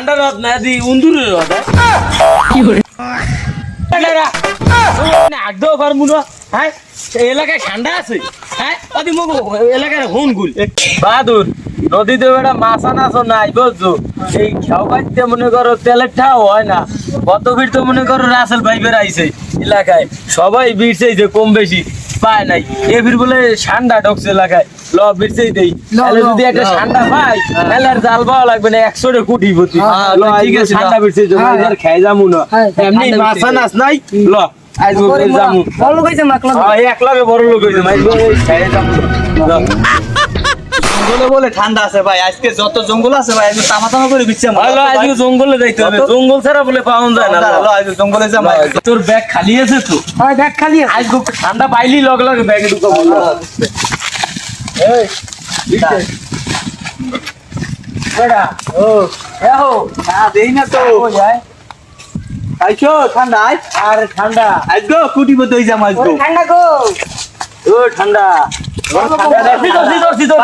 ঠান্ডা রদ না দি উন্দুরের রদ কি করে আগদেও পারবো না। হ্যাঁ এলাকায় ঠান্ডা আছে। হ্যাঁ অদি মগো এলাকার হন গুল বাহাদুর নদীতে বেটা মাছ আনাছো নাই বুঝছো। এই খেয়াও পাইতে মনে করো তেলের ঠাও হয় না। কত ভিড় তো মনে করো রাসেল ভাই বেড়াইছে এলাকায় সবাই ভিড়ছেই যে কম বেশি পায় নাই এ ভিড় বলে ঠান্ডা ঢুকছে এলাকায় ল ভিড়ছেই দেই তাহলে যদি একটা ঠান্ডা পাই তাহলে আর জাল পাওয়া লাগবে না 100 কোটি ভর্তি ঠিক আছে ঠান্ডা ভিড়ছে জন্য খেয়ে যাবো না এমনি মাছ আনাস নাই ল আজ যামু বড় লোক হইছে মাকলা একলাগে বড় লোক হইছে মাইজ খেয়ে যামু জঙ্গলে বলে ঠান্ডা আছে ভাই আজকে যত জঙ্গল আছে ভাই আজকে তামা করে দিচ্ছে হ্যালো আজকে জঙ্গলে যাইতে হবে জঙ্গল ছাড়া বলে পাওয়া যায় না হ্যালো আজকে জঙ্গলে যাম তোর ব্যাগ খালি আছে তো হয় ব্যাগ খালি আছে আজকে ঠান্ডা পাইলি লগে লগে ব্যাগে ঢুকাবো এই বড়া ও এহো না দেই না তো ও যায় আইছো ঠান্ডা আরে ঠান্ডা আজকে কুটি বদ হই যাম আজকে ঠান্ডা গো ও ঠান্ডা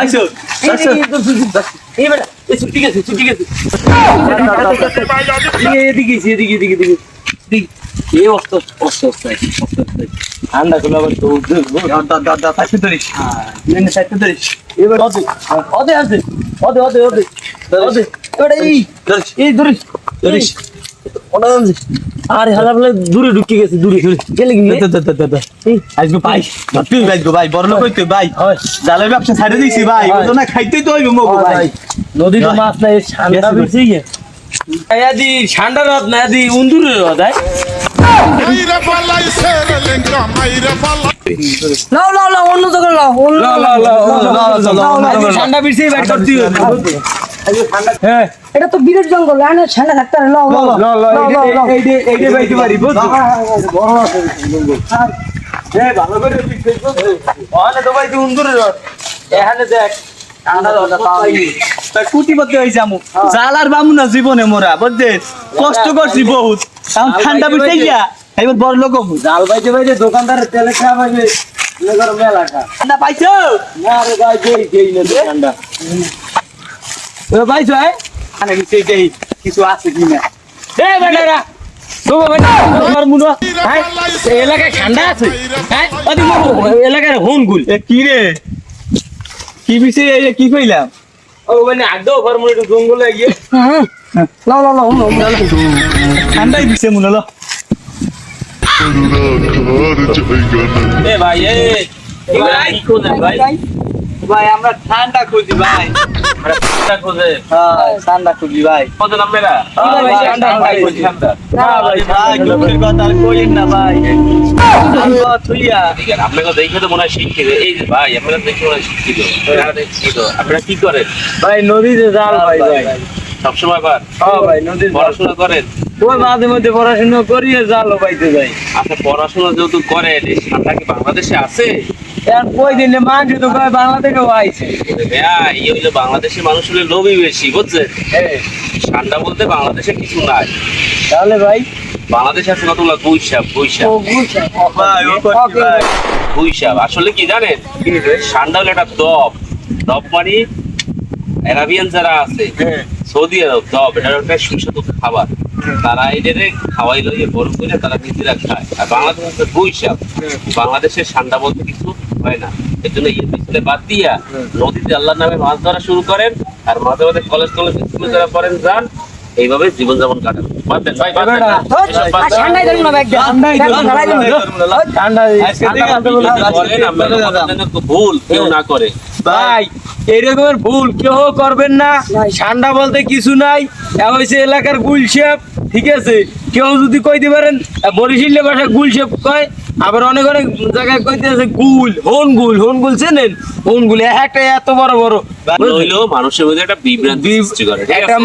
আইছো এই বেটা এই ছুটি গেছে এদিকে এই অস্ত ঠান্ডা গুলো আবার তো দাদা পাশে ধরিস মেনে সাইতে ধরিস এবার অদে আছে অদে এবারে এই ধরিস আরে হালা বলে দূরে ঢুকে গেছে দূরে গেলে কি আজকে ভাই তুই ভাই গো ভাই বড় লোক হইতে ভাই জালের ব্যবসা ছাড়ে দিছি ভাই ওতো না খাইতেই তো হইব মগো ভাই নদীতে মাছ নাই ঠান্ডা বেশি গে আদি ঠান্ডা রদ না আদি উন্দুরের রদ মাইরা পালাইছে রে লেঙ্কা মাইরা পালা লাও অন্য জায়গায় লাও ঠান্ডা বেশি ব্যাট করতে হ্যাঁ এটা তো বিরাট জঙ্গল না ঠান্ডা থাকতে লাও এইটা বাইতে পারি বুঝছো ভালো করে ওখানে তো ভাই উন্দুরের রদ এখানে দেখ ঠান্ডা রদ তা কুটি বদে হই যামু জালার বামু না জীবনে মোরা বুঝছে কষ্ট করছি বহুত এখন ঠান্ডা বিতে গিয়া এবার বড় লোক হবো জাল বাইতে দোকানদারের তেলে খাওয়া পাইবে মেলা খা ঠান্ডা পাইছো না রে ভাই দেই না ঠান্ডা ও ভাই জয় আনে কিছু আছে কিনা এ বেটারা তোমার মুনো হ্যাঁ এলাকায় ঠান্ডা আছে হ্যাঁ অদি এলাকার হন গুল কি রে কি বিষয় এই কি কইলাম ও মানে আগদাও ফরমুলা জঙ্গলে গিয়ে লাও ঠান্ডাই দিছে মনে হলো এ ভাই কি খোঁজে ভাই ভাই আমরা ঠান্ডা খুঁজি ভাই ঠান্ডা খোঁজে হ্যাঁ ঠান্ডা খুঁজি ভাই কত নাম মেরা ঠান্ডা ঠান্ডা ভাই দুঃখের কথা আর কইেন না ভাই আল্লাহ তুইয়া আপনাকে দেখে তো মনে হয় শিক্ষিত এই যে ভাই আপনারা দেখে মনে হয় শিক্ষিত আপনারা কি করেন ভাই নদীতে জাল ভাই সবসময় পার হ্যাঁ ভাই নদীর পড়াশোনা করেন ওই মাঝে মধ্যে পড়াশোনা করিয়ে জালও পাইতে যাই আচ্ছা পড়াশোনা যেহেতু করেন এই ঠান্ডা কি বাংলাদেশে আছে আর কই দিনে মানুষ তো কয় বাংলা থেকেও আইছে এই হইলো বাংলাদেশের মানুষ হলে লোভই বেশি বুঝছেন ঠান্ডা বলতে বাংলাদেশে কিছু নাই তাহলে ভাই বাংলাদেশে আছে কতগুলো গুইসাপ ভাই ও করছি ভাই গুইসাপ আসলে কি জানেন ঠান্ডা হলো একটা দব মানে অ্যারাবিয়ান যারা আছে সৌদি আরব দব এটা একটা সুস্বাদু খাবার তারা এটারে খাওয়াই লইয়ে গরম করে তারা নিজেরা খায় আর বাংলাদেশ হচ্ছে গুইসাপ বাংলাদেশের ঠান্ডা বলতে কিছু হয় না এর জন্য ইয়ে পিছনে বাদ দিয়া নদীতে আল্লাহর নামে মাছ ধরা শুরু করেন আর মাঝে মাঝে কলেজ স্কুলে যারা পড়েন যান এইভাবে জীবনযাপন কাটান বাদ দেন ভাই বাদ দেন না। এসব বাদ দেন। ঠান্ডাই দেন না ব্যাগ ঠান্ডা আজকে থেকে আপনি যদি বলেন, আপনাদের কথার জন্য তো ভুল কেউ না করে ভাই এরকমের ভুল কেউ করবেন না ঠান্ডা বলতে কিছু নাই হয়েছে এলাকার গুলশেপ ঠিক আছে কেউ যদি কইতে পারেন বরিশালের ভাষায় গুলশেপ কয় আবার অনেক জায়গায় কইতে আছে হন গুল চেনেন হন গুল একটা এত বড় হইলেও মানুষের মধ্যে একটা বিভ্রান্তি সৃষ্টি করে ঠিক আছে? একটা